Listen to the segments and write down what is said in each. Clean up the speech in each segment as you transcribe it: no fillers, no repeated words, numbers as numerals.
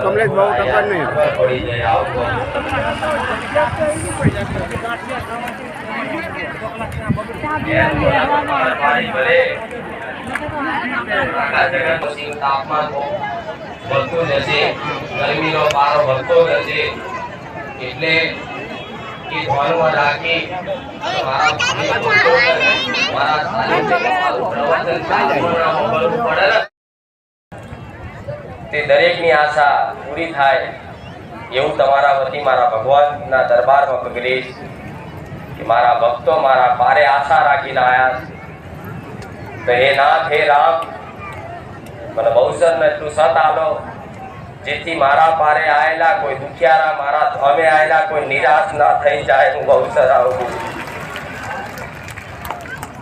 કમલેશ બહુ ટક્કર નહીં તાપમાન વધતું જશે, ગરમીનો પારો વધતો જશે, એટલે કે ધ્યાનમાં રાખી તે દરેકની આશા પૂરી થાય એવું તમારા વતી મારા ભગવાનના દરબારમાં પગલીશ કે મારા ભક્તો મારા પારે આશા રાખીને આવ્યા તો હે નાથ હે રામ મને બહુસરને એટલું સત આલો જેથી મારા પારે આયેલા કોઈ દુખિયારા મારા ધામે આયેલા કોઈ નિરાશ ના થઈ જાય હું બહુસર આવું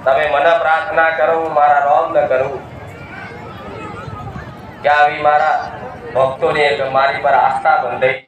તમે મને પ્રાર્થના કરો મારા રામ ન કરું કે આવી મારા ભક્તોને મારી પર આસ્થા બંધાઈ